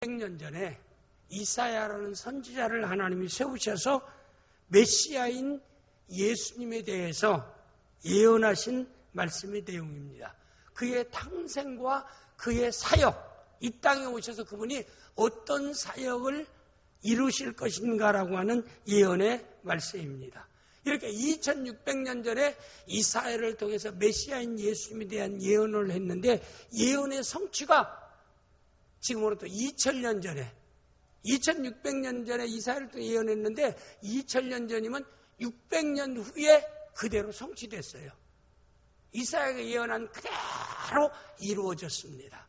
100년 전에 이사야라는 선지자를 하나님이 세우셔서 메시아인 예수님에 대해서 예언하신 말씀의 내용입니다. 그의 탄생과 그의 사역, 이 땅에 오셔서 그분이 어떤 사역을 이루실 것인가라고 하는 예언의 말씀입니다. 이렇게 2600년 전에 이사야를 통해서 메시아인 예수님에 대한 예언을 했는데, 예언의 성취가 지금으로부터 2000년 전에, 2600년 전에 이사야를 통해 예언했는데 2000년 전이면 600년 후에 그대로 성취됐어요. 이사야가 예언한 그대로 이루어졌습니다.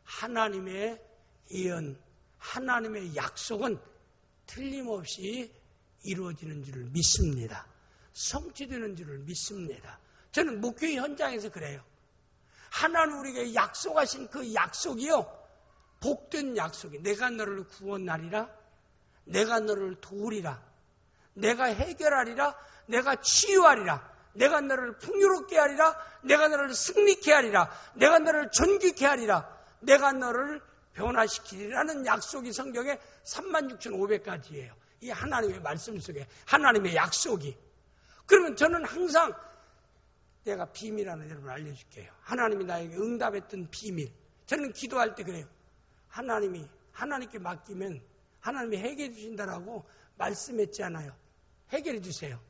하나님의 예언, 하나님의 약속은 틀림없이 이루어지는 줄을 믿습니다. 성취되는 줄을 믿습니다. 저는 목회 현장에서 그래요. 하나님 우리에게 약속하신 그 약속이요, 복된 약속이, 내가 너를 구원하리라, 내가 너를 도우리라, 내가 해결하리라, 내가 치유하리라, 내가 너를 풍요롭게 하리라, 내가 너를 승리케 하리라, 내가 너를 존귀케 하리라, 내가 너를 변화시키리라는 약속이 성경에 36,500가지예요. 이 하나님의 말씀 속에 하나님의 약속이. 그러면 저는 항상 내가 비밀 하나 여러분 알려줄게요. 하나님이 나에게 응답했던 비밀. 저는 기도할 때 그래요. 하나님께 맡기면 하나님이 해결해 주신다라고 말씀했지 않아요. 해결해 주세요.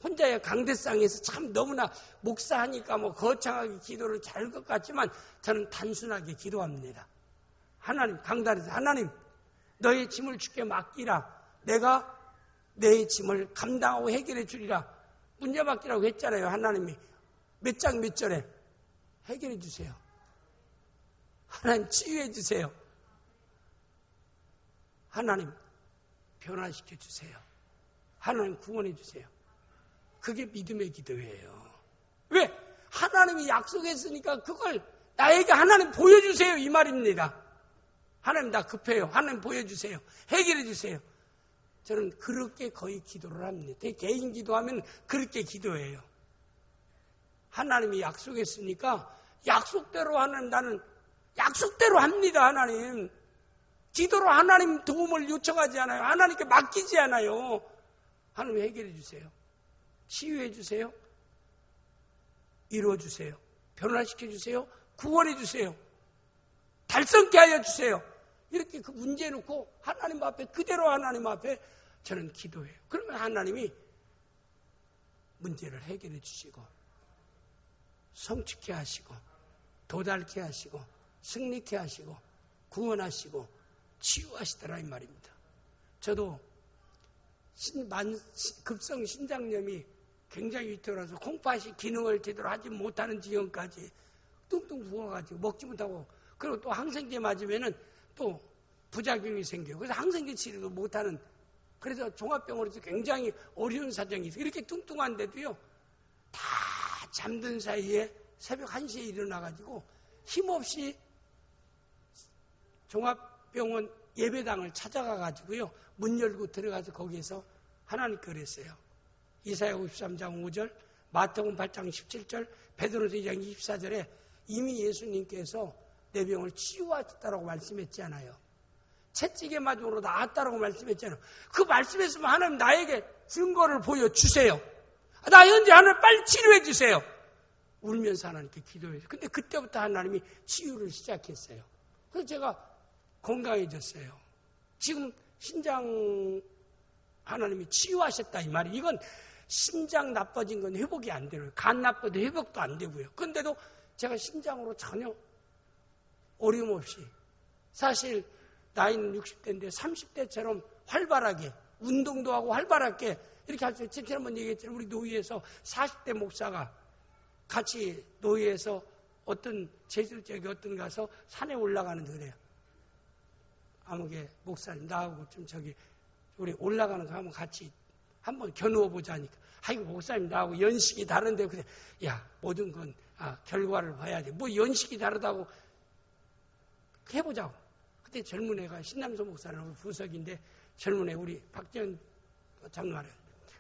혼자의 강대상에서 참 너무나 목사하니까 뭐 거창하게 기도를 잘할 것 같지만 저는 단순하게 기도합니다. 하나님, 강단에서 하나님, 너의 짐을 주께 맡기라. 내가 내 짐을 감당하고 해결해 주리라. 문제 맡기라고 했잖아요. 하나님이 몇 장 몇 절에 해결해 주세요. 하나님 치유해 주세요. 하나님 변화시켜 주세요. 하나님 구원해 주세요. 그게 믿음의 기도예요. 왜? 하나님이 약속했으니까 그걸 나에게 하나님 보여주세요, 이 말입니다. 하나님 나 급해요. 하나님 보여주세요. 해결해 주세요. 저는 그렇게 거의 기도를 합니다. 개인 기도하면 그렇게 기도해요. 하나님이 약속했으니까 약속대로 하는, 나는 약속대로 합니다. 하나님 기도로 하나님 도움을 요청하지 않아요. 하나님께 맡기지 않아요. 하나님 해결해 주세요. 치유해 주세요. 이루어 주세요. 변화시켜 주세요. 구원해 주세요. 달성케 하여 주세요. 이렇게 그 문제 놓고 하나님 앞에, 그대로 하나님 앞에 저는 기도해요. 그러면 하나님이 문제를 해결해 주시고 성취케 하시고 도달케 하시고 승리케 하시고 구원하시고 치유하시더라 이 말입니다. 저도 급성 신장염이 굉장히 위태로워서 콩팥이 기능을 제대로 하지 못하는 지경까지 뚱뚱 부어가지고 먹지 못하고, 그리고 또 항생제 맞으면은 또 부작용이 생겨요. 그래서 항생제 치료도 못하는, 그래서 종합병원에서 굉장히 어려운 사정이 있어요. 이렇게 뚱뚱한데도요, 다 잠든 사이에 새벽 1시에 일어나가지고 힘없이 종합병원 예배당을 찾아가가지고요, 문 열고 들어가서 거기에서 하나님께 그랬어요. 이사야 53장 5절, 마태복음 8장 17절, 베드로서 2장 24절에 이미 예수님께서 내 병을 치유하셨다라고 말씀했지 않아요. 채찍에 맞음으로 나았다라고 말씀했잖아요. 그 말씀했으면 하나님 나에게 증거를 보여주세요. 나 현재 하나님 빨리 치료해 주세요. 울면서 하나님께 기도해요. 근데 그때부터 하나님이 치유를 시작했어요. 그래서 제가 건강해졌어요. 지금 신장 하나님이 치유하셨다 이 말이, 이건 심장 나빠진 건 회복이 안 돼요. 간 나빠도 회복도 안 되고요. 그런데도 제가 신장으로 전혀 어려움 없이, 사실 나이는 60대인데 30대처럼 활발하게 운동도 하고 활발하게 이렇게 할 수 있어요. 지난번 얘기했잖아요. 우리 노예에서 40대 목사가 같이 노예에서 어떤 제술적이 어떤 가서 산에 올라가는데 그래요. 아무개 목사님 나하고 좀 저기 우리 올라가는 거 한번 같이 한번 겨누어 보자니까, 아이고 목사님 나하고 연식이 다른데, 그래 야 모든 건 결과를 봐야지 뭐 연식이 다르다고 해보자고. 그때 젊은 애가 신남소 목사라고 부석인데 젊은 애 우리 박지현 장로를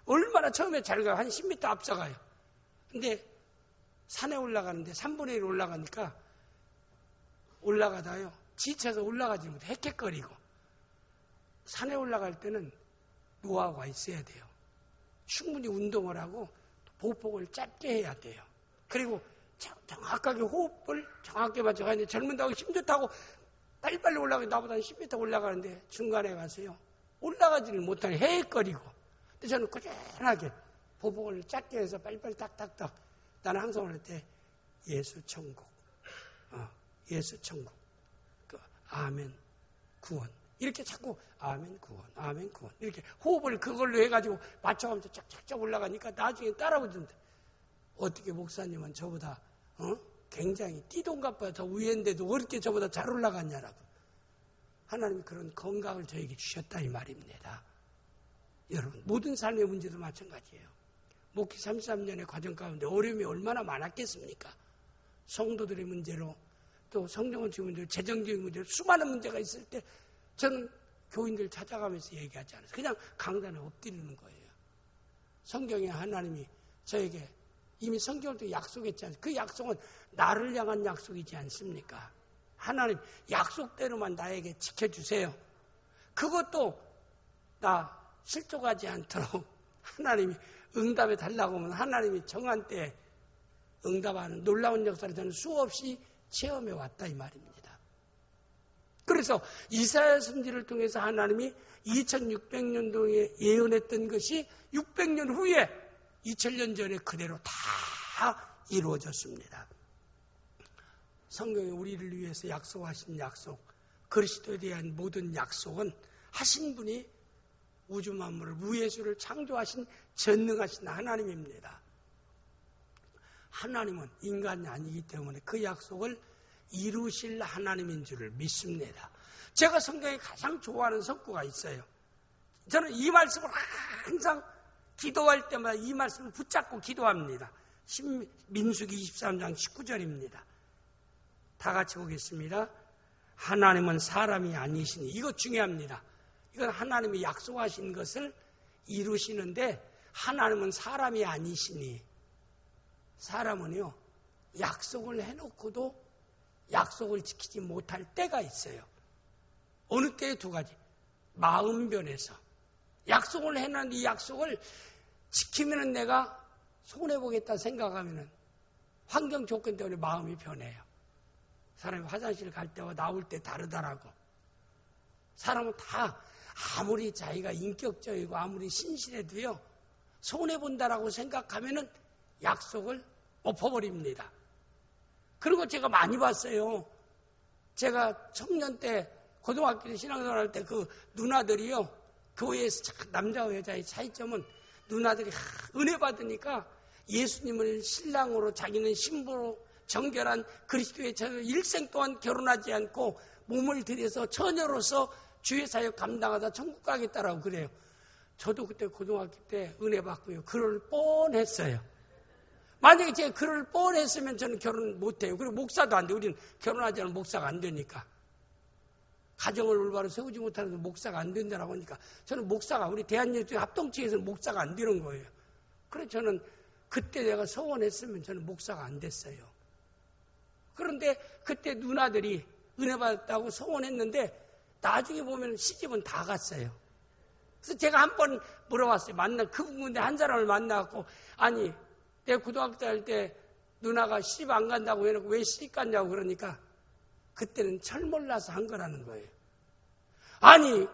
얼마나 처음에 잘 가요. 한 10m 앞서가요. 근데 산에 올라가는데 3분의 1 올라가니까 올라가다요 지쳐서 올라가지 못해 헥헥거리고. 산에 올라갈 때는 노하우가 있어야 돼요. 충분히 운동을 하고 보폭을 짧게 해야 돼요. 그리고 정확하게 호흡을 정확하게 맞춰가야 돼. 젊은다고 힘 좋다고 빨리빨리 올라가고 나보다 10m 올라가는데 중간에 가서요. 올라가지를 못하게 헤헷거리고. 근데 저는 꾸준하게 보복을 짧게 해서 빨리빨리 딱딱딱. 나는 항상 할 때 예수 천국, 예수 천국, 아멘 구원. 이렇게 자꾸 아멘 구원, 아멘 구원. 이렇게 호흡을 그걸로 해가지고 맞춰가면서 쫙쫙쫙 올라가니까 나중에 따라오던데. 어떻게 목사님은 저보다 굉장히 띠동갑보다 더 위인데도 어떻게 저보다 잘 올라갔냐라고. 하나님이 그런 건강을 저에게 주셨다 이 말입니다. 여러분 모든 삶의 문제도 마찬가지예요. 목회 33년의 과정 가운데 어려움이 얼마나 많았겠습니까? 성도들의 문제로 또 성경원칙 문제로 재정적인 문제로 수많은 문제가 있을 때 저는 교인들 찾아가면서 얘기하지 않았어요. 그냥 강단에 엎드리는 거예요. 성경에 하나님이 저에게 이미 성경을 또 약속했지 않습니까? 그 약속은 나를 향한 약속이지 않습니까? 하나님 약속대로만 나에게 지켜주세요. 그것도 나 실족하지 않도록 하나님이 응답해 달라고 하면 하나님이 정한 때에 응답하는 놀라운 역사를 저는 수없이 체험해 왔다 이 말입니다. 그래서 이사야 선지를 통해서 하나님이 2600년도에 예언했던 것이 600년 후에 2000년 전에 그대로 다 이루어졌습니다. 성경에 우리를 위해서 약속하신 약속, 그리스도에 대한 모든 약속은 하신 분이 우주 만물을 무예수를 창조하신 전능하신 하나님입니다. 하나님은 인간이 아니기 때문에 그 약속을 이루실 하나님인 줄을 믿습니다. 제가 성경에 가장 좋아하는 성구가 있어요. 저는 이 말씀을 항상 기도할 때마다 이 말씀을 붙잡고 기도합니다. 민수기 23장 19절입니다. 다 같이 보겠습니다. 하나님은 사람이 아니시니. 이거 중요합니다. 이건 하나님이 약속하신 것을 이루시는데 하나님은 사람이 아니시니. 사람은요 약속을 해놓고도 약속을 지키지 못할 때가 있어요. 어느 때에 두 가지. 마음 변해서 약속을 해놨는데 이 약속을 지키면은 내가 손해보겠다 생각하면은 환경 조건 때문에 마음이 변해요. 사람이 화장실 갈 때와 나올 때 다르다라고. 사람은 다 아무리 자기가 인격적이고 아무리 신실해도요 손해본다라고 생각하면은 약속을 엎어버립니다. 그리고 제가 많이 봤어요. 제가 청년 때 고등학교 때 신앙생활 할 때 그 누나들이요 교회에서 남자와 여자의 차이점은 누나들이 은혜 받으니까 예수님을 신랑으로 자기는 신부로 정결한 그리스도의 처녀로 일생 동안 결혼하지 않고 몸을 들여서 처녀로서 주의 사역 감당하다 천국 가겠다라고 그래요. 저도 그때 고등학교 때 은혜 받고요. 그럴 뻔했어요. 만약에 제가 그럴 뻔했으면 저는 결혼 못해요. 그리고 목사도 안 돼요. 우리는 결혼하지 않으면 목사가 안 되니까. 가정을 올바로 세우지 못하는 목사가 안 된다라고 하니까 저는 목사가 우리 대한예수교 합동체에서는 목사가 안 되는 거예요. 그래서 저는 그때 내가 서원했으면 저는 목사가 안 됐어요. 그런데 그때 누나들이 은혜 받았다고 서원했는데 나중에 보면 시집은 다 갔어요. 그래서 제가 한 번 물어봤어요. 그분인데 한 사람을 만나갖고 아니 내가 고등학교 때 할 때 누나가 시집 안 간다고 해놓고 왜 시집 갔냐고 그러니까 그때는 철몰라서 한 거라는 거예요. 아니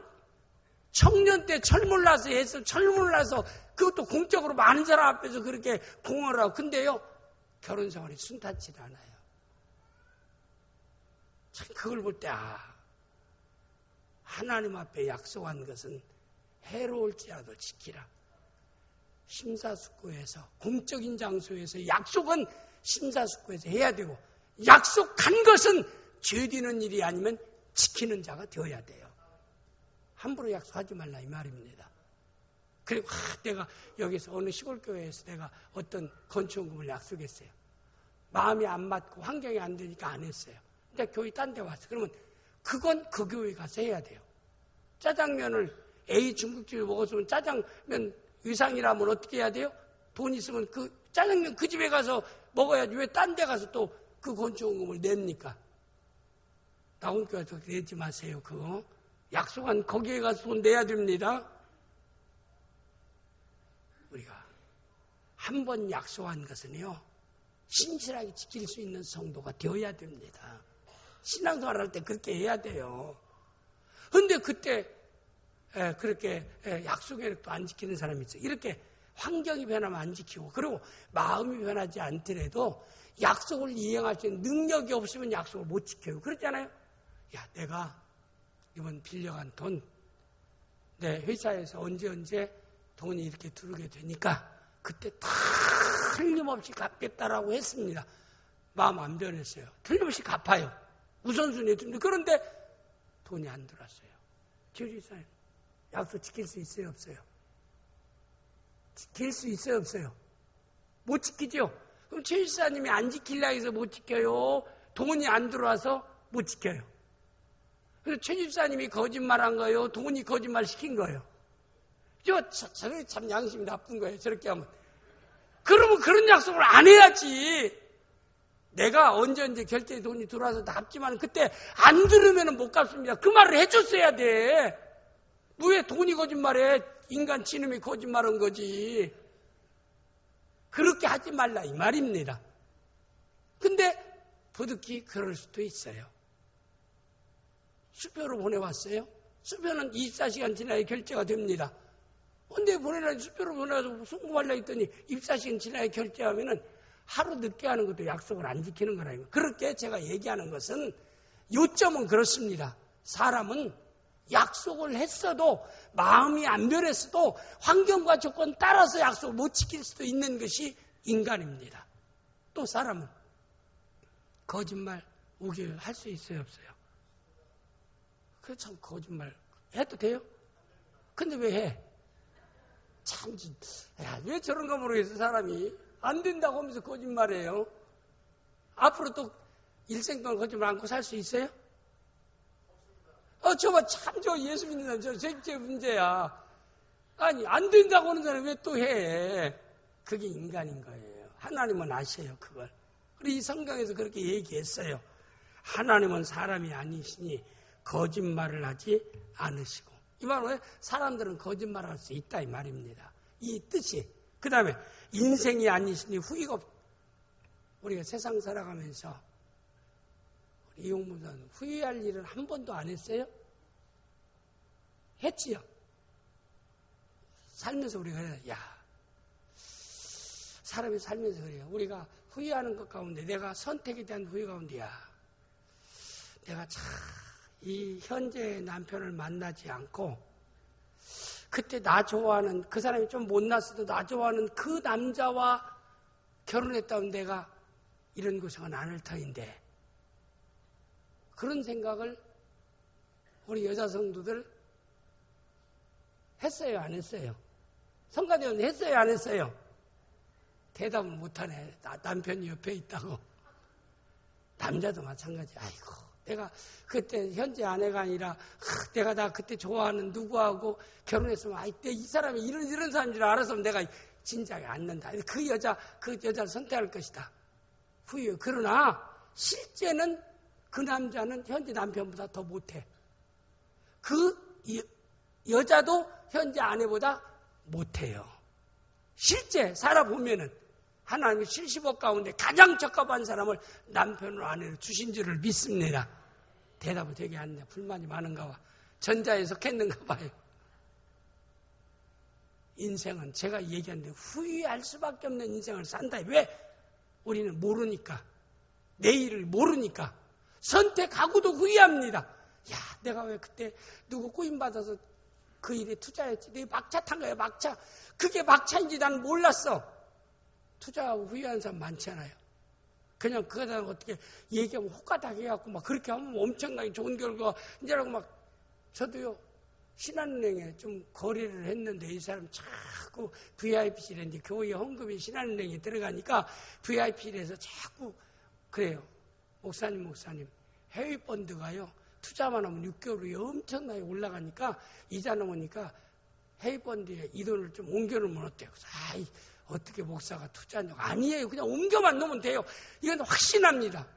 청년 때 철몰라서 해서 철몰라서 그것도 공적으로 많은 사람 앞에서 그렇게 공헌을 하고 근데요 결혼 생활이 순탄치 않아요. 참 그걸 볼 때 하나님 앞에 약속한 것은 해로울지라도 지키라. 심사숙고해서 공적인 장소에서 약속은 심사숙고해서 해야 되고 약속한 것은 죄되는 일이 아니면 지키는 자가 되어야 돼요. 함부로 약속하지 말라 이 말입니다. 그리고 내가 여기서 어느 시골교회에서 내가 어떤 건축원금을 약속했어요. 마음이 안 맞고 환경이 안 되니까 안 했어요. 근데 교회 딴 데 왔어. 그러면 그건 그 교회 가서 해야 돼요. 짜장면을 A 중국집에 먹었으면 짜장면 위상이라면 어떻게 해야 돼요? 돈 있으면 그 짜장면 그 집에 가서 먹어야지 왜 딴 데 가서 또 그 건축원금을 냅니까? 나온교회 내지 마세요. 그거 약속한 거기에 가서 돈 내야 됩니다. 우리가 한 번 약속한 것은요, 신실하게 지킬 수 있는 성도가 되어야 됩니다. 신앙생활 할 때 그렇게 해야 돼요. 근데 그때 그렇게 약속을 안 지키는 사람이 있어요. 이렇게 환경이 변하면 안 지키고, 그리고 마음이 변하지 않더라도 약속을 이행할 수 있는 능력이 없으면 약속을 못 지켜요. 그렇잖아요. 야, 내가 이번 빌려간 돈, 내 회사에서 언제 돈이 이렇게 들어오게 되니까 그때 다 틀림없이 갚겠다라고 했습니다. 마음 안 변했어요. 틀림없이 갚아요. 우선순위에 듭니다. 그런데 돈이 안 들어왔어요. 지휘사님, 약속 지킬 수 있어요, 없어요? 지킬 수 있어요, 없어요? 못 지키죠? 그럼 최지사님이 안 지키려고 해서 못 지켜요? 돈이 안 들어와서 못 지켜요? 그래서 최지사님이 거짓말한 거예요? 돈이 거짓말 시킨 거예요? 저게 참 양심이 나쁜 거예요, 저렇게 하면. 그러면 그런 약속을 안 해야지. 내가 언제 결제에 돈이 들어와서 납지만 그때 안 들으면 못 갚습니다. 그 말을 해줬어야 돼. 왜 돈이 거짓말해? 인간 지놈이 거짓말한 거지. 그렇게 하지 말라 이 말입니다. 근데 부득이 그럴 수도 있어요. 수표로 보내왔어요. 수표는 24시간 지나야 결제가 됩니다. 근데 수표로 보내서 송금하려고 했더니 24시간 지나야 결제하면은 하루 늦게 하는 것도 약속을 안 지키는 거라요. 그렇게 제가 얘기하는 것은 요점은 그렇습니다. 사람은 약속을 했어도 마음이 안 변했어도 환경과 조건 따라서 약속을 못 지킬 수도 있는 것이 인간입니다. 또 사람은 거짓말, 우기를 할 수 있어요, 없어요? 그래 참 거짓말 해도 돼요? 근데 왜 해? 참, 왜 저런가 모르겠어, 사람이. 안 된다고 하면서 거짓말해요. 앞으로 또 일생 동안 거짓말 않고 살 수 있어요? 저 예수 믿는 사람, 제 문제야. 아니, 안 된다고 하는 사람이 왜 또 해? 그게 인간인 거예요. 하나님은 아셔요, 그걸. 그리고 이 성경에서 그렇게 얘기했어요. 하나님은 사람이 아니시니 거짓말을 하지 않으시고. 이 말은 왜? 사람들은 거짓말을 할 수 있다, 이 말입니다. 이 뜻이. 그 다음에 인생이 아니시니 후회가 없. 우리가 세상 살아가면서 우리 이용무사는 후회할 일은 한 번도 안 했어요? 했지요. 살면서 우리가 그래요. 야, 사람이 살면서 그래요. 우리가 후회하는 것 가운데, 내가 선택에 대한 후회 가운데, 야, 내가 참 이 현재의 남편을 만나지 않고 그때 나 좋아하는, 그 사람이 좀 못났어도 나 좋아하는 그 남자와 결혼했다면 내가 이런 고생은 안 할 터인데, 그런 생각을 우리 여자 성도들 했어요, 안 했어요? 성가대원 했어요, 안 했어요? 대답을 못하네. 남편이 옆에 있다고. 남자도 마찬가지. 아이고, 내가 그때 현재 아내가 아니라 내가 나 그때 좋아하는 누구하고 결혼했으면 이 사람이 이런 사람인 줄 알았으면 내가 진작에 앉는다. 그 여자를 선택할 것이다. 후회. 그러나 실제는 그 남자는 현재 남편보다 더 못해. 그 여자도 현재 아내보다 못해요. 실제 살아보면은 하나님이 70억 가운데 가장 적합한 사람을 남편으로 아내로 주신 줄을 믿습니다. 대답을 되게 안 해. 불만이 많은가 봐. 전자에 속했는가 봐요. 인생은 제가 얘기하는데 후회할 수밖에 없는 인생을 산다. 왜? 우리는 모르니까. 내일을 모르니까. 선택하고도 후회합니다. 야, 내가 왜 그때 누구 꾸임받아서 그 일에 투자했지? 내가 막차 탄 거야, 막차. 그게 막차인지 난 몰랐어. 투자하고 후회하는 사람 많지 않아요? 그냥 그거다 어떻게 얘기하면 호가닥 해갖고 막 그렇게 하면 엄청나게 좋은 결과, 이제라고 막, 저도요, 신한은행에 좀 거래를 했는데 이 사람 자꾸 VIP실에 이제 교회 헌금이 신한은행에 들어가니까 VIP실에서 자꾸 그래요. 목사님, 해외펀드가요, 투자만 하면 6개월 후에 엄청나게 올라가니까 이자 넘으니까 해외펀드에 이 돈을 좀 옮겨놓으면 어때요? 어떻게 목사가 투자하냐고. 아니에요. 그냥 옮겨만 놓으면 돼요. 이건 확신합니다.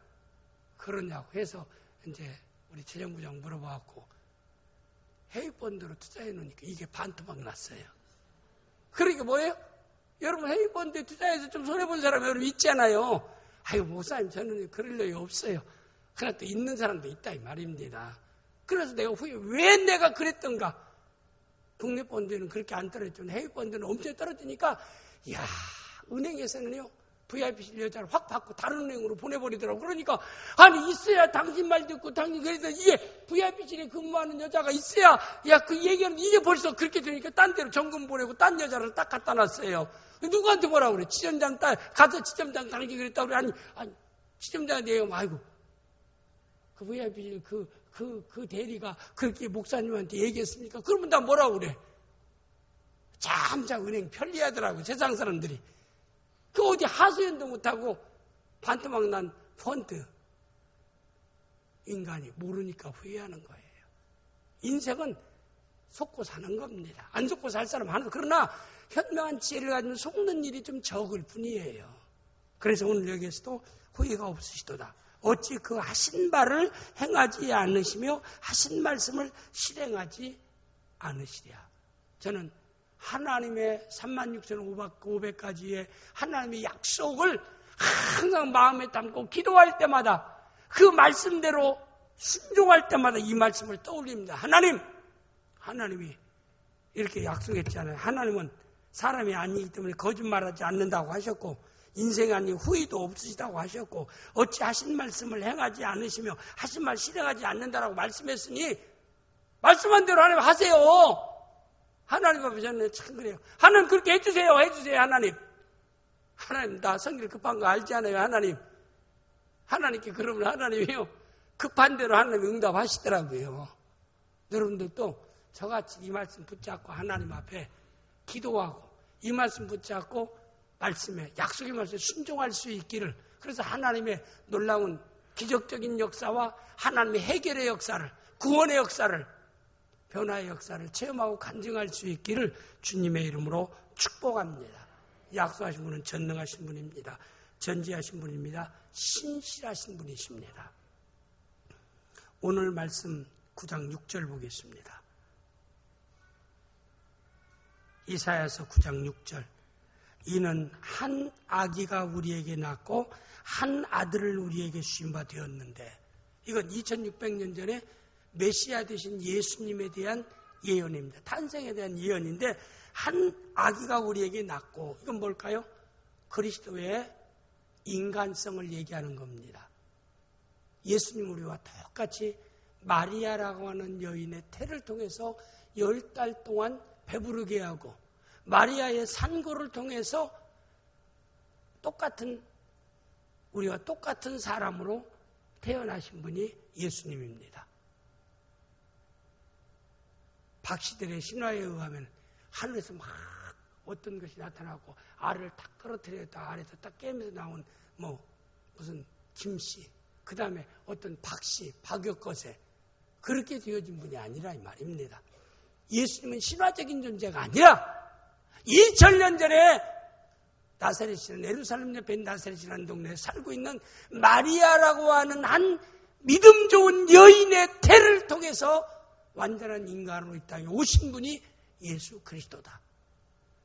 그러냐고 해서 이제 우리 재정부장 물어봐갖고 해외펀드로 투자해 놓으니까 이게 반토막 났어요. 그러니까 뭐예요? 여러분 해외펀드에 투자해서 좀 손해본 사람 여러분 있잖아요. 아유 목사님 저는 그럴 일이 없어요. 그러나 또 있는 사람도 있다 이 말입니다. 그래서 내가 후에 왜 내가 그랬던가. 국내 펀드는 그렇게 안 떨어졌죠. 해외 펀드는 엄청 떨어지니까 이야 은행에서는요 VIP실 여자를 확 받고 다른 은행으로 보내버리더라고. 그러니까 아니 있어야 당신 말 듣고 당신 그래서 이게 VIP실에 근무하는 여자가 있어야 야 그 얘기하는 이게 벌써 그렇게 되니까 딴 데로 정금 보내고 딴 여자를 딱 갖다 놨어요. 누구한테 뭐라고 그래? 지점장 딸 가서 지점장 당신 그랬다고 그래. 아니 지점장한테 얘기하면 아이고 그 VIP실 그 대리가 그렇게 목사님한테 얘기했습니까? 그러면 나 뭐라고 그래? 잠잠 은행 편리하더라고 세상 사람들이. 그 어디 하소연도 못하고 반토막 난 펀드. 인간이 모르니까 후회하는 거예요. 인생은 속고 사는 겁니다. 안 속고 살 사람 하나도. 그러나 현명한 지혜를 가지면 속는 일이 좀 적을 뿐이에요. 그래서 오늘 여기에서도 후회가 없으시도다. 어찌 그 하신 바를 행하지 않으시며 하신 말씀을 실행하지 않으시랴. 저는 하나님의 36,500가지의 하나님의 약속을 항상 마음에 담고 기도할 때마다 그 말씀대로 순종할 때마다 이 말씀을 떠올립니다. 하나님이 이렇게 약속했잖아요. 하나님은 사람이 아니기 때문에 거짓말하지 않는다고 하셨고 인생 아닌 후회도 없으시다고 하셨고 어찌 하신 말씀을 행하지 않으시며 하신 말 실행하지 않는다라고 말씀했으니 말씀한 대로 하나님 하세요. 하나님 앞에 저는 참 그래요. 하나님 그렇게 해주세요. 하나님 나 성질 급한 거 알지 않아요. 하나님께 그러면 하나님이요 급한 대로 하나님 응답하시더라고요. 여러분들도 저같이 이 말씀 붙잡고 하나님 앞에 기도하고 이 말씀 붙잡고 말씀에 약속의 말씀에 순종할 수 있기를. 그래서 하나님의 놀라운 기적적인 역사와 하나님의 해결의 역사를 구원의 역사를 변화의 역사를 체험하고 간증할 수 있기를 주님의 이름으로 축복합니다. 약속하신 분은 전능하신 분입니다. 전지하신 분입니다. 신실하신 분이십니다. 오늘 말씀 9장 6절 보겠습니다. 이사야서 9장 6절. 이는 한 아기가 우리에게 낳고 한 아들을 우리에게 주신 바 되었는데, 이건 2600년 전에 메시아 되신 예수님에 대한 예언입니다. 탄생에 대한 예언인데 한 아기가 우리에게 낳고, 이건 뭘까요? 그리스도의 인간성을 얘기하는 겁니다. 예수님 우리와 똑같이 마리아라고 하는 여인의 태를 통해서 10달 동안 배부르게 하고 마리아의 산고를 통해서 우리와 똑같은 사람으로 태어나신 분이 예수님입니다. 박씨들의 신화에 의하면 하늘에서 막 어떤 것이 나타나고 알을 딱 떨어뜨렸다 아래에서 딱 깨면서 나온 무슨 김씨, 그 다음에 어떤 박씨, 박역거세, 그렇게 되어진 분이 아니라 이 말입니다. 예수님은 신화적인 존재가 아니라 2000년 전에 나사렛이라는 예루살렘 옆에 있는 나사렛이라는 동네에 살고 있는 마리아라고 하는 한 믿음 좋은 여인의 태를 통해서 완전한 인간으로 이 땅에 오신 분이 예수 그리스도다.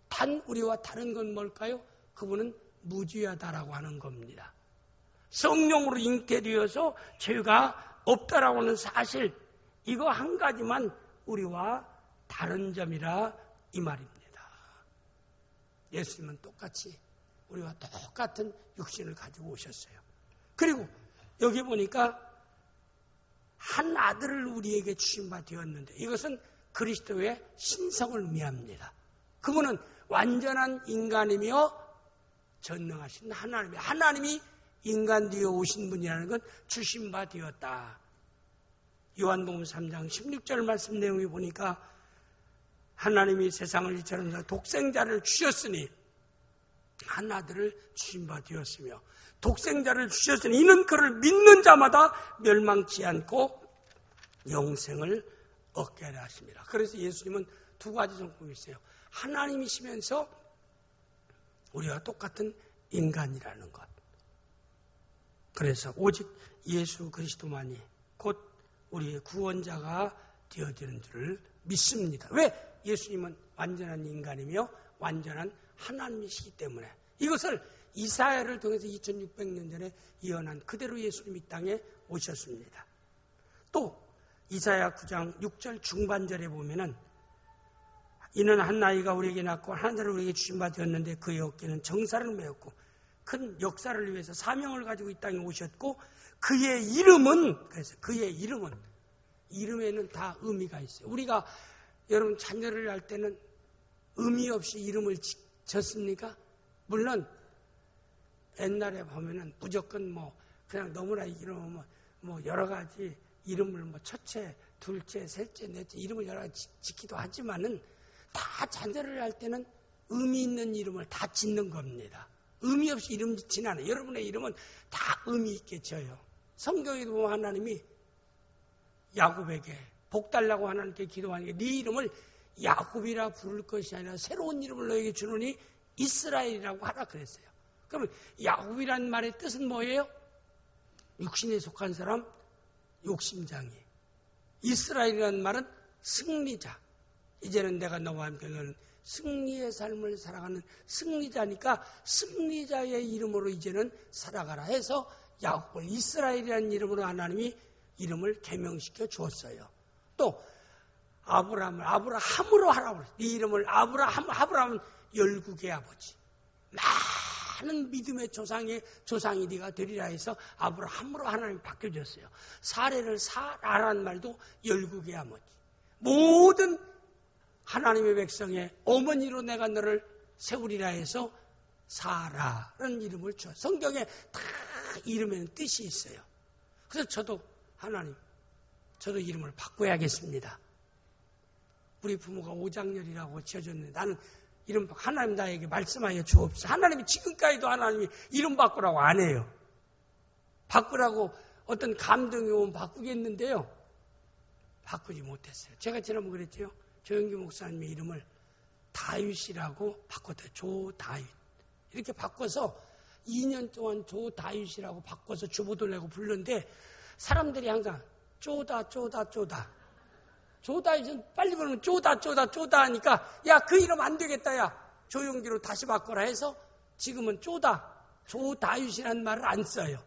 단 우리와 다른 건 뭘까요? 그분은 무죄하다라고 하는 겁니다. 성령으로 잉태되어서 죄가 없다라고 하는 사실, 이거 한 가지만 우리와 다른 점이라 이 말입니다. 예수님은 똑같이 우리와 똑같은 육신을 가지고 오셨어요. 그리고 여기 보니까 한 아들을 우리에게 주신 바 되었는데, 이것은 그리스도의 신성을 의미합니다. 그분은 완전한 인간이며 전능하신 하나님이 인간 되어 오신 분이라는 건 주신 바 되었다. 요한복음 3장 16절 말씀 내용에 보니까 하나님이 세상을 이처럼 독생자를 주셨으니 한 아들을 주신 바 되었으며, 독생자를 주셨으니 이는 그를 믿는 자마다 멸망치 않고 영생을 얻게 하려 하십니다. 그래서 예수님은 두 가지 성품이 있어요. 하나님이시면서 우리와 똑같은 인간이라는 것. 그래서 오직 예수 그리스도만이 곧 우리의 구원자가 되어지는 줄을 믿습니다. 왜? 예수님은 완전한 인간이며 완전한 하나님이시기 때문에. 이것을 이사야를 통해서 2600년 전에 예언한 그대로 예수님이 이 땅에 오셨습니다. 또 이사야 9장 6절 중반절에 보면은 이는 한 나이가 우리에게 낳고 하늘을 우리에게 주신 바 되었는데 그의 어깨는 정사를 메었고 큰 역사를 위해서 사명을 가지고 이 땅에 오셨고 그의 이름은, 그래서 그의 이름에는 다 의미가 있어요. 우리가 여러분 자녀를 낳을 때는 의미 없이 이름을 졌습니까? 물론 옛날에 보면은 무조건 그냥 너무나 이름 여러 가지 이름을 첫째, 둘째, 셋째, 넷째 이름을 여러 가지 짓기도 하지만은 다 자녀를 할 때는 의미 있는 이름을 다 짓는 겁니다. 의미 없이 이름 짓지는 않아요. 여러분의 이름은 다 의미 있게 져요. 성경에도 보면 하나님이 야곱에게 복 달라고 하나님께 기도하는 게 네 이름을 야곱이라 부를 것이 아니라 새로운 이름을 너에게 주노니 이스라엘이라고 하라 그랬어요. 그러면 야곱이라는 말의 뜻은 뭐예요? 육신에 속한 사람, 욕심장이. 이스라엘이라는 말은 승리자. 이제는 내가 너와 함께 너는 승리의 삶을 살아가는 승리자니까 승리자의 이름으로 이제는 살아가라 해서 야곱을 이스라엘이라는 이름으로 하나님이 이름을 개명시켜 주었어요. 또 아브라함으로 하라고 그랬어요. 네 이름을 아브라함은 열국의 아버지. 많은 믿음의 조상이 네가 되리라 해서 아브라함으로 하나님이 바뀌어줬어요. 사례를 사라라는 말도 열국의 아버지. 모든 하나님의 백성의 어머니로 내가 너를 세우리라 해서 사라라는 이름을 줘. 성경에 다 이름에는 뜻이 있어요. 그래서 저도 이름을 바꿔야겠습니다. 우리 부모가 오장렬이라고 지어줬는데 나는 이름 하나님 나에게 말씀하여 주옵소서. 하나님이 지금까지도 하나님이 이름 바꾸라고 안 해요. 바꾸라고 어떤 감동이 오면 바꾸겠는데요. 바꾸지 못했어요. 제가 지난번 그랬죠. 조영기 목사님의 이름을 다윗이라고 바꿨어요. 조다윗. 이렇게 바꿔서 2년 동안 조다윗이라고 바꿔서 주보도 내고 부르는데 사람들이 항상 쪼다. 조다윗은 빨리 부르면 쪼다 하니까 야, 그 이름 안 되겠다. 야, 조용기로 다시 바꿔라 해서 지금은 조다윗이라는 말을 안 써요.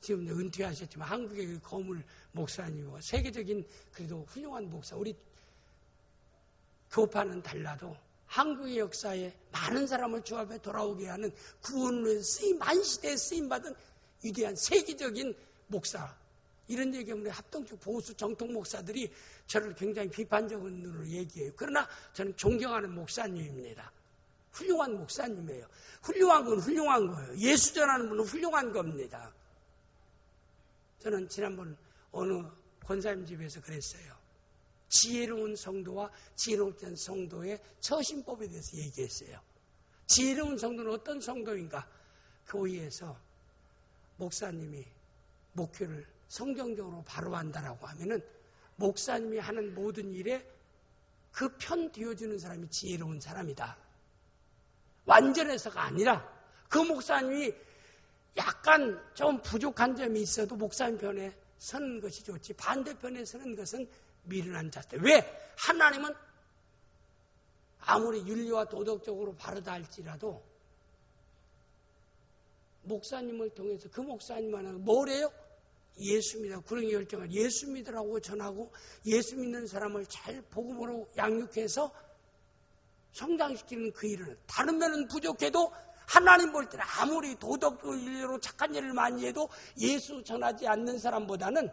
지금 은퇴하셨지만 한국의 거물 목사님이고 세계적인 그래도 훌륭한 목사. 우리 교파는 달라도 한국의 역사에 많은 사람을 주 앞에 돌아오게 하는 구원을 위해서 만시대에 쓰임받은 위대한 세계적인 목사. 이런 얘기하면 합동적 보수 정통 목사들이 저를 굉장히 비판적인 눈으로 얘기해요. 그러나 저는 존경하는 목사님입니다. 훌륭한 목사님이에요. 훌륭한 건 훌륭한 거예요. 예수 전하는 분은 훌륭한 겁니다. 저는 지난번 어느 권사님 집에서 그랬어요. 지혜로운 성도와 지혜롭지 않은 성도의 처신법에 대해서 얘기했어요. 지혜로운 성도는 어떤 성도인가? 교회에서 목사님이 목회를 성경적으로 바로 한다라고 하면은 목사님이 하는 모든 일에 그 편 뒤어주는 사람이 지혜로운 사람이다. 완전해서가 아니라 그 목사님이 약간 좀 부족한 점이 있어도 목사님 편에 서는 것이 좋지 반대편에 서는 것은 미련한 자세. 왜? 하나님은 아무리 윤리와 도덕적으로 바르다 할지라도 목사님을 통해서 그 목사님만 뭐래요? 예수 믿어. 구렁이 열정을 예수 믿으라고 전하고 예수 믿는 사람을 잘 복음으로 양육해서 성장시키는 그 일을 다른 면은 부족해도 하나님 볼 때는 아무리 도덕적으로 윤리로 착한 일을 많이 해도 예수 전하지 않는 사람보다는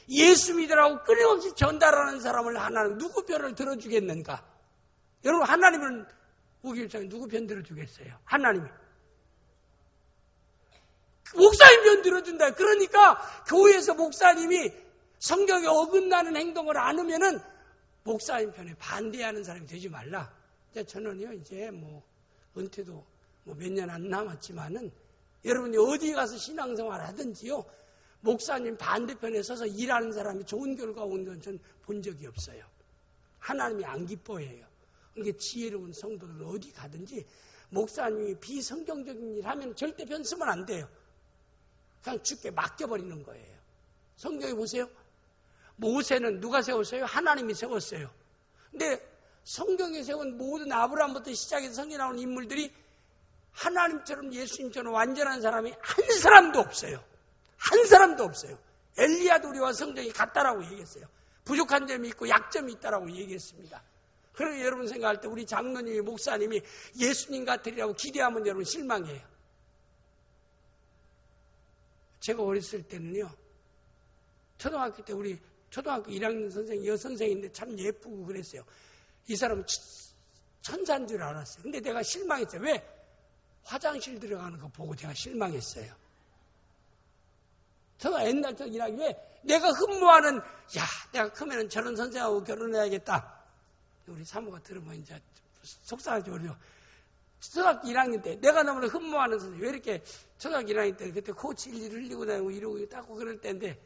예수 믿으라고 끊임없이 전달하는 사람을 하나님 누구 편을 들어주겠는가? 여러분 하나님은 우리 입장에 누구 편 들어주겠어요? 하나님이. 목사님 편 들어준다. 그러니까 교회에서 목사님이 성경에 어긋나는 행동을 안 하면은 목사님 편에 반대하는 사람이 되지 말라. 저는요 이제 은퇴도 몇 년 안 남았지만은 여러분이 어디 가서 신앙생활 하든지요 목사님 반대편에 서서 일하는 사람이 좋은 결과 온 건 전 본 적이 없어요. 하나님이 안 기뻐해요. 그러니까 지혜로운 성도들 어디 가든지 목사님이 비성경적인 일 하면 절대 편 쓰면 안 돼요. 그냥 주께 맡겨버리는 거예요. 성경에 보세요. 모세는 누가 세웠어요? 하나님이 세웠어요. 근데 성경에 세운 모든 아브라함부터 시작해서 성경에 나오는 인물들이 하나님처럼 예수님처럼 완전한 사람이 한 사람도 없어요. 한 사람도 없어요. 엘리야도 우리와 성경이 같다라고 얘기했어요. 부족한 점이 있고 약점이 있다라고 얘기했습니다. 그러면 여러분 생각할 때 우리 장로님이 목사님이 예수님 같으리라고 기대하면 여러분 실망해요. 제가 어렸을 때는요. 초등학교 때 우리 초등학교 1학년 선생님, 여선생인데 참 예쁘고 그랬어요. 이 사람은 천사인 줄 알았어요. 근데 내가 실망했어요. 왜? 화장실 들어가는 거 보고 제가 실망했어요. 제가 옛날 저 1학년 왜? 내가 흠모하는, 야, 내가 크면 저런 선생하고 결혼해야겠다. 우리 사모가 들으면 이제 속상하지, 우리요. 초등학교 1학년 때 내가 너무나 흠모하는 선생님, 왜 이렇게 초등학교 1학년 때 그때 코치 일일 흘리고 다니고 이러고 닦고 그럴 때인데,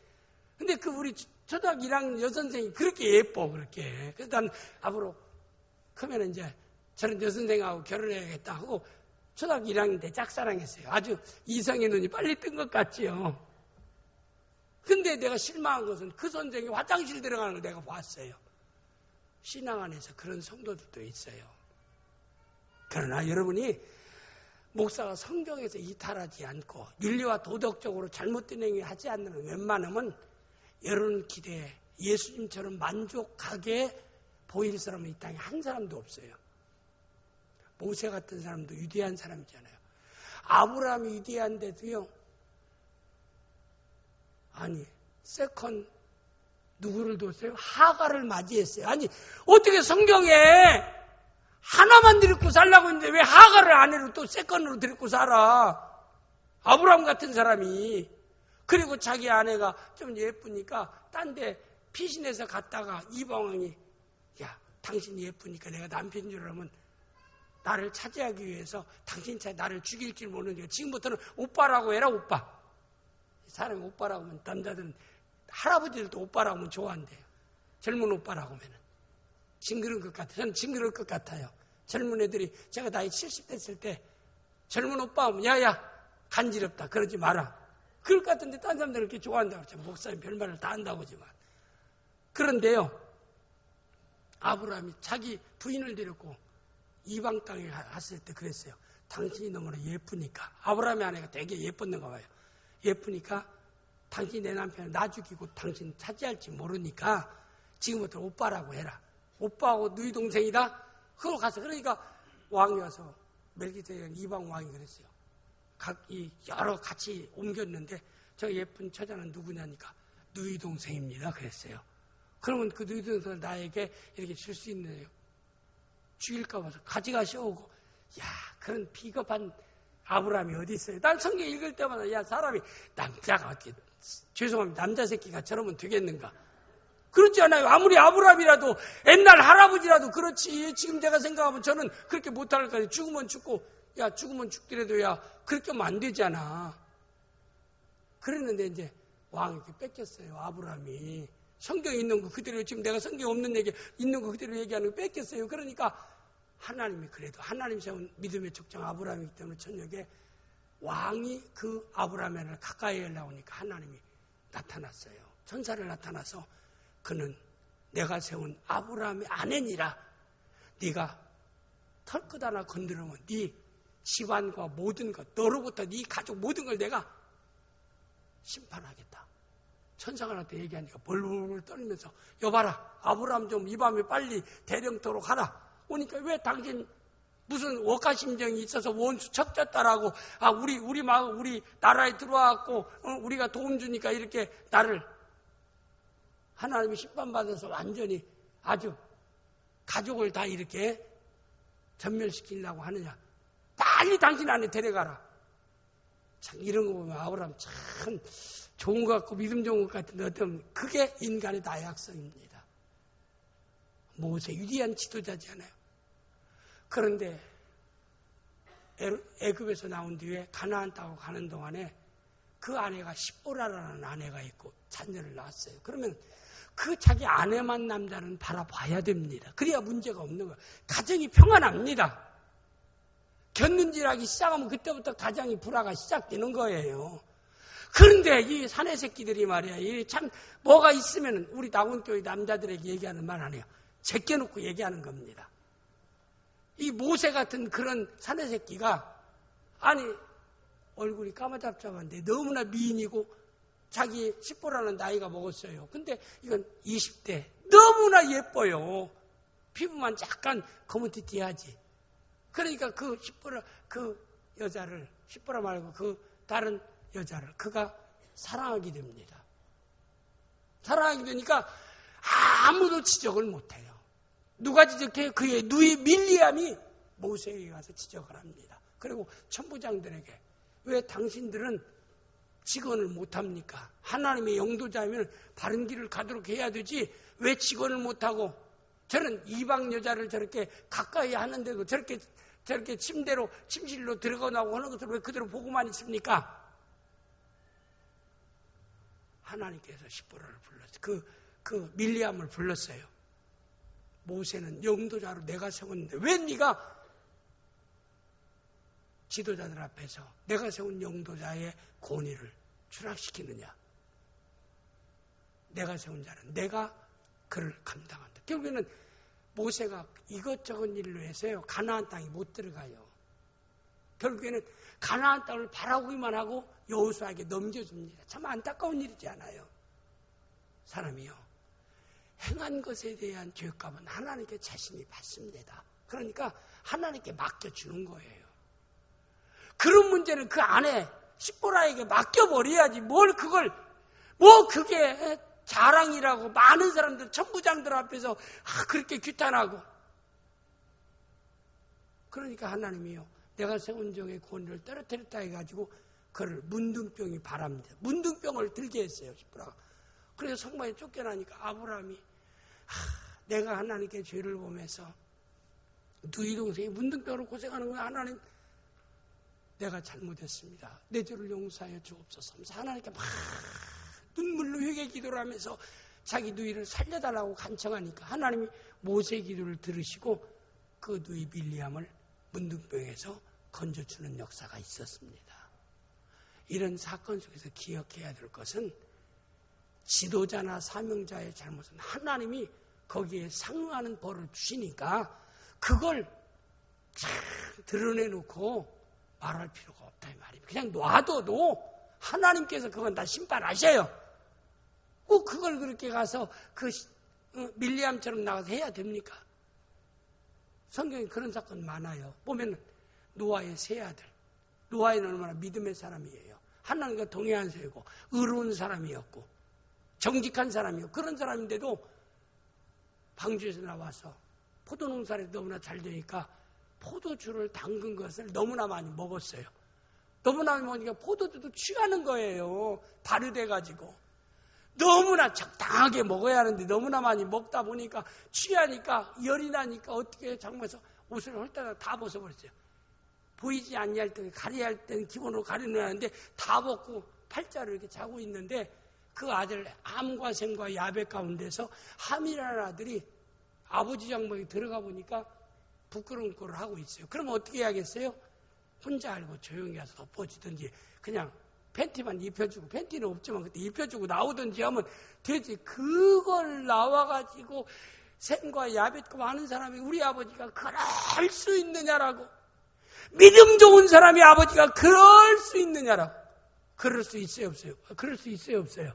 근데 그 우리 초등학교 1학년 여선생이 그렇게 예뻐, 그렇게. 그래서 난 앞으로 크면 이제 저런 여선생하고 결혼해야겠다 하고 초등학교 1학년 때 짝사랑했어요. 아주 이성의 눈이 빨리 뜬 것 같지요. 근데 내가 실망한 것은 그 선생이 화장실 들어가는 걸 내가 봤어요. 신앙 안에서 그런 성도들도 있어요. 그러나 여러분이 목사가 성경에서 이탈하지 않고 윤리와 도덕적으로 잘못된 행위 하지 않는 웬만하면 여러분 기대에 예수님처럼 만족하게 보일 사람은 이 땅에 한 사람도 없어요. 모세 같은 사람도 위대한 사람이잖아요. 아브라함이 위대한데도요. 아니 세컨 누구를 뒀어요? 하가를 맞이했어요. 아니 어떻게 성경에 하나만 데리고 살라고 했는데 왜 하가를 아내로 또 세컨으로 데리고 살아? 아브라함 같은 사람이. 그리고 자기 아내가 좀 예쁘니까 딴 데 피신해서 갔다가 이방왕이 야 당신이 예쁘니까 내가 남편인 줄 알면 나를 차지하기 위해서 당신 나를 죽일 줄 모르니까 지금부터는 오빠라고 해라 오빠. 사람이 오빠라고 하면 남자들은 할아버지들도 오빠라고 하면 좋아한대요. 젊은 오빠라고 하면 징그러운 것 같아요. 저는 징그러울 것 같아요. 젊은 애들이 제가 나이 70 됐을 때 젊은 오빠 하면 야야 간지럽다 그러지 마라. 그럴 것 같은데 딴 사람들은 그렇게 좋아한다고 그러죠. 목사님 별말을 다 한다고 하지만. 그런데요. 아브라함이 자기 부인을 데리고 이방 땅에 갔을 때 그랬어요. 당신이 너무나 예쁘니까. 아브라함의 아내가 되게 예뻤는가 봐요. 예쁘니까 당신이 내 남편을 나 죽이고 당신 차지할지 모르니까 지금부터 오빠라고 해라. 오빠하고 누이 동생이다. 그거 가서 그러니까 왕이 와서 멜기세덱 이방 왕이 그랬어요. 각이 여러 같이 옮겼는데 저 예쁜 처자는 누구냐니까 누이 동생입니다. 그랬어요. 그러면 그 누이 동생을 나에게 이렇게 줄 수 있느냐요? 죽일까 봐서 가져가셔오고 야 그런 비겁한 아브라함이 어디 있어요? 난 성경 읽을 때마다 야 사람이 남자가 어떻게 죄송합니다. 남자 새끼가 저러면 되겠는가? 그렇지 않아요. 아무리 아브라함이라도 옛날 할아버지라도 그렇지. 지금 제가 생각하면 저는 그렇게 못할 거예요. 죽으면 죽고 야 죽으면 죽더라도 야 그렇게 하면 안 되잖아. 그랬는데 이제 왕이 뺏겼어요. 아브라함이. 성경에 있는 거 그대로 지금 내가 성경 없는 얘기 있는 거 그대로 얘기하는 거 뺏겼어요. 그러니까 하나님이 그래도 하나님 세운 믿음의 족장 아브라함이기 때문에 저녁에 왕이 그 아브라함을 가까이 하려고 하니까 하나님이 나타났어요. 천사를 나타나서 그는 내가 세운 아브라함의 아내니라. 네가 털끝 하나 건드리면 네 집안과 모든 것 너로부터 네 가족 모든 걸 내가 심판하겠다. 천사가 나한테 얘기하니까 벌벌 떨면서 여봐라 아브라함 좀 이 밤에 빨리 대령토록 하라. 오니까 왜 당신 무슨 억하심정이 있어서 원수 척졌다라고 우리 나라에 들어와갖고 우리가 도움 주니까 이렇게 나를 하나님이 심판받아서 완전히 아주 가족을 다 이렇게 전멸시키려고 하느냐. 빨리 당신 안에 데려가라. 참 이런 거 보면 아브라함 참 좋은 것 같고 믿음 좋은 것 같은데 어떤 그게 인간의 나약성입니다. 모세 위대한 지도자잖아요. 그런데 애굽에서 나온 뒤에 가나안 땅으로 가는 동안에 그 아내가 십보라라는 아내가 있고 자녀를 낳았어요. 그러면 그 자기 아내만 남자는 바라봐야 됩니다. 그래야 문제가 없는 거예요. 가정이 평안합니다. 곁눈질하기 시작하면 그때부터 가정이 불화가 시작되는 거예요. 그런데 이 사내 새끼들이 말이야, 이 참 뭐가 있으면 우리 낙원교회 남자들에게 얘기하는 말 아니에요. 제껴놓고 얘기하는 겁니다. 이 모세 같은 그런 사내 새끼가 아니 얼굴이 까마잡잡한데 너무나 미인이고 자기 10보라는 나이가 먹었어요. 근데 이건 20대 너무나 예뻐요. 피부만 약간 거무튀튀하지. 그러니까 그 10보라 그 여자를 10보라 말고 그 다른 여자를 그가 사랑하게 됩니다. 사랑하게 되니까 아무도 지적을 못해요. 누가 지적해요? 그의 누이 밀리암이 모세에게 가서 지적을 합니다. 그리고 천부장들에게 왜 당신들은 직언을 못합니까? 하나님의 영도자면 바른 길을 가도록 해야 되지 왜 직언을 못하고 저는 이방 여자를 저렇게 가까이 하는데도 저렇게 침실로 들어가고 하는 것을 왜 그대로 보고만 있습니까? 하나님께서 십보라를 불렀어요. 그 밀리암을 불렀어요. 모세는 영도자로 내가 세웠는데 왜 네가 지도자들 앞에서 내가 세운 영도자의 권위를 추락시키느냐? 내가 세운 자는 내가 그를 감당한다. 결국에는 모세가 이것저것 일로 해서요. 가나안 땅에 못 들어가요. 결국에는 가나안 땅을 바라보기만 하고 여호수아에게 넘겨줍니다. 참 안타까운 일이지 않아요? 사람이요. 행한 것에 대한 죄값은 하나님께 자신이 받습니다. 그러니까 하나님께 맡겨주는 거예요. 그런 문제는 그 안에 십보라에게 맡겨버려야지 그게 자랑이라고 많은 사람들 천부장들 앞에서 그렇게 규탄하고 그러니까 하나님이요. 내가 세운 종의 권위를 떨어뜨렸다 해가지고 그를 문둥병이 바랍니다. 문둥병을 들게 했어요. 십보라가. 그래서 성막에 쫓겨나니까 아브라함이 내가 하나님께 죄를 보면서 누이 동생이 문둥병으로 고생하는구나. 하나님 내가 잘못했습니다. 내 죄를 용서하여 주옵소서. 하나님께 막 눈물로 회개 기도를 하면서 자기 누이를 살려달라고 간청하니까 하나님이 모세의 기도를 들으시고 그 누이 밀리암을 문둥병에서 건져주는 역사가 있었습니다. 이런 사건 속에서 기억해야 될 것은 지도자나 사명자의 잘못은 하나님이 거기에 상응하는 벌을 주시니까 그걸 드러내놓고 말할 필요가 없다 이 말입니다. 그냥 놔둬도 하나님께서 그건 다 심판하셔요. 꼭 그걸 그렇게 가서 밀리암처럼 나가서 해야 됩니까? 성경에 그런 사건 많아요. 보면 노아의 세 아들. 노아는 얼마나 믿음의 사람이에요. 하나님과 동행한 사람이고 의로운 사람이었고 정직한 사람이요. 그런 사람인데도 방주에서 나와서 포도농사를 너무나 잘 되니까 포도주를 담근 것을 너무나 많이 먹었어요. 너무나 많이 먹으니까 포도주도 취하는 거예요. 발효돼가지고. 너무나 적당하게 먹어야 하는데 너무나 많이 먹다 보니까 취하니까 열이 나니까 어떻게 장마에서 옷을 헐다가 다 벗어버렸어요. 보이지 않게 할 때, 가려야 할 때는 기본으로 가려놔야 하는데 다 벗고 팔자를 이렇게 자고 있는데 그 아들 함과 셈과 야벳 가운데서 함이라는 아들이 아버지 장막에 들어가 보니까 부끄러운 꼴을 하고 있어요. 그러면 어떻게 해야겠어요? 혼자 알고 조용히 가서 덮어주든지 그냥 팬티만 입혀주고 팬티는 없지만 그때 입혀주고 나오든지 하면 되지. 그걸 나와가지고 셈과 야벳과 많은 사람이 우리 아버지가 그럴 수 있느냐라고 믿음 좋은 사람이 아버지가 그럴 수 있느냐라고 그럴 수 있어요 없어요? 그럴 수 있어요 없어요?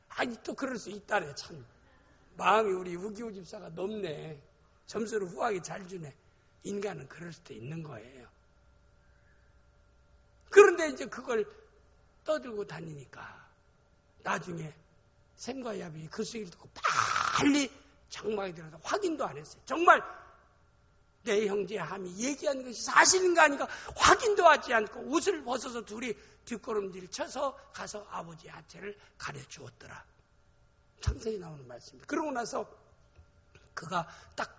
아니 또 그럴 수 있다래. 참 마음이 우리 우기호 집사가 높네. 점수를 후하게 잘 주네. 인간은 그럴 수도 있는 거예요. 그런데 이제 그걸 떠들고 다니니까 나중에 셈과 야벳이 그 소리를 듣고 빨리 장막에 들어가서 확인도 안 했어요. 정말 내 형제 함이 얘기한 것이 사실인가 하니까 확인도 하지 않고 옷을 벗어서 둘이 뒷걸음질 쳐서 가서 아버지의 하체를 가려주었더라. 창세기 나오는 말씀입니다. 그러고 나서 그가 딱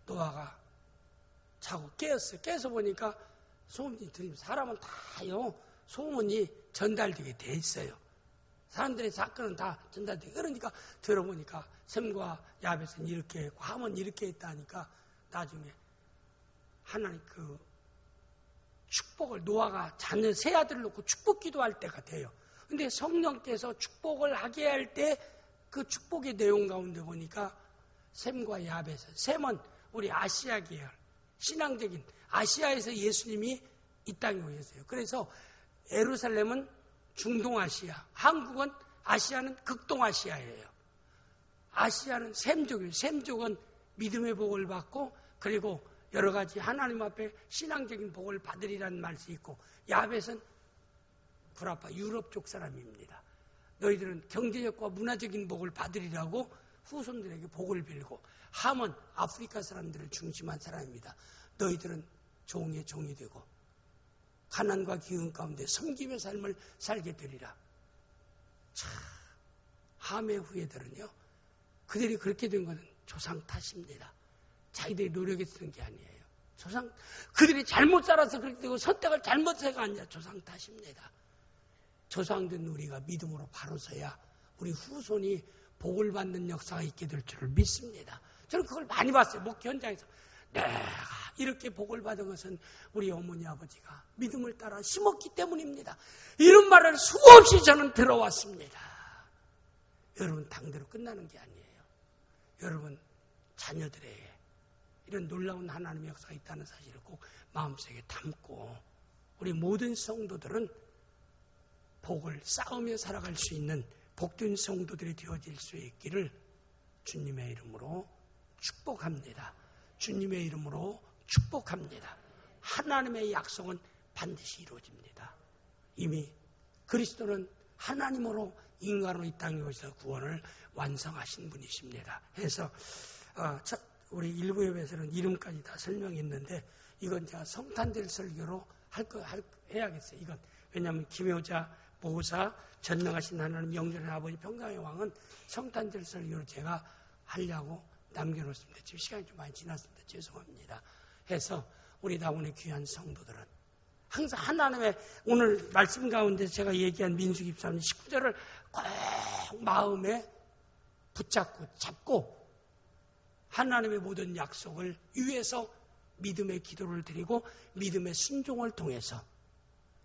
노아가 자고 깨었어요. 깨서 보니까 소문이 들리면서 사람은 다요 소문이 전달되게 돼 있어요. 사람들의 사건은 다 전달되고 그러니까 들어보니까 셈과 야벳은 이렇게 했고 함은 이렇게 했다니까 나중에 하나님 축복을 노아가 자녀 세 아들을 놓고 축복 기도할 때가 돼요. 근데 성령께서 축복을 하게 할 때 그 축복의 내용 가운데 보니까 셈과 야벳은, 셈은 우리 아시아 계열, 신앙적인 아시아에서 예수님이 이 땅에 오셨어요. 그래서 예루살렘은 중동아시아, 한국은 아시아는 극동아시아예요. 아시아는 셈족이에요. 셈족은 믿음의 복을 받고 그리고 여러 가지 하나님 앞에 신앙적인 복을 받으리라는 말이 있고, 야벳은 구라파 유럽 쪽 사람입니다. 너희들은 경제적과 문화적인 복을 받으리라고 후손들에게 복을 빌고, 함은 아프리카 사람들을 중심한 사람입니다. 너희들은 종의 종이 되고 가난과 기근 가운데 섬김의 삶을 살게 되리라. 참, 함의 후예들은요, 그들이 그렇게 된 것은 조상 탓입니다. 자기들이 노력해서 된 게 아니에요. 그들이 잘못 살아서 그렇게 되고 선택을 잘못해가 아니라 조상 탓입니다. 조상된 우리가 믿음으로 바로 서야 우리 후손이 복을 받는 역사가 있게 될 줄을 믿습니다. 저는 그걸 많이 봤어요. 목회 현장에서. 내가 이렇게 복을 받은 것은 우리 어머니 아버지가 믿음을 따라 심었기 때문입니다. 이런 말을 수없이 저는 들어왔습니다. 여러분, 당대로 끝나는 게 아니에요. 여러분 자녀들에게 이런 놀라운 하나님의 역사가 있다는 사실을 꼭 마음속에 담고 우리 모든 성도들은 복을 쌓으며 살아갈 수 있는 복된 성도들이 되어질 수 있기를 주님의 이름으로 축복합니다. 주님의 이름으로 축복합니다. 하나님의 약속은 반드시 이루어집니다. 이미 그리스도는 하나님으로 인간으로 이 땅에 오셔서 구원을 완성하신 분이십니다. 해서 우리 일부 예배에서는 이름까지 다 설명했는데 이건 제가 성탄절 설교로 해야겠어요. 이건 왜냐하면 김효자 보호사 전능하신 하나님 영존의 아버지 평강의 왕은 성탄절 설교로 제가 하려고 남겨놓습니다. 지금 시간이 좀 많이 지났습니다. 죄송합니다. 해서 우리 다운의 귀한 성도들은 항상 하나님의 오늘 말씀 가운데 제가 얘기한 민수기 13장 19절을 꼭 마음에 잡고 하나님의 모든 약속을 위해서 믿음의 기도를 드리고 믿음의 순종을 통해서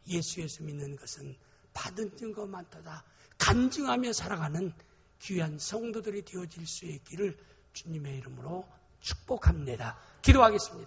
예수 믿는 것은 받은 것만도다 간증하며 살아가는 귀한 성도들이 되어질 수 있기를 주님의 이름으로 축복합니다. 기도하겠습니다.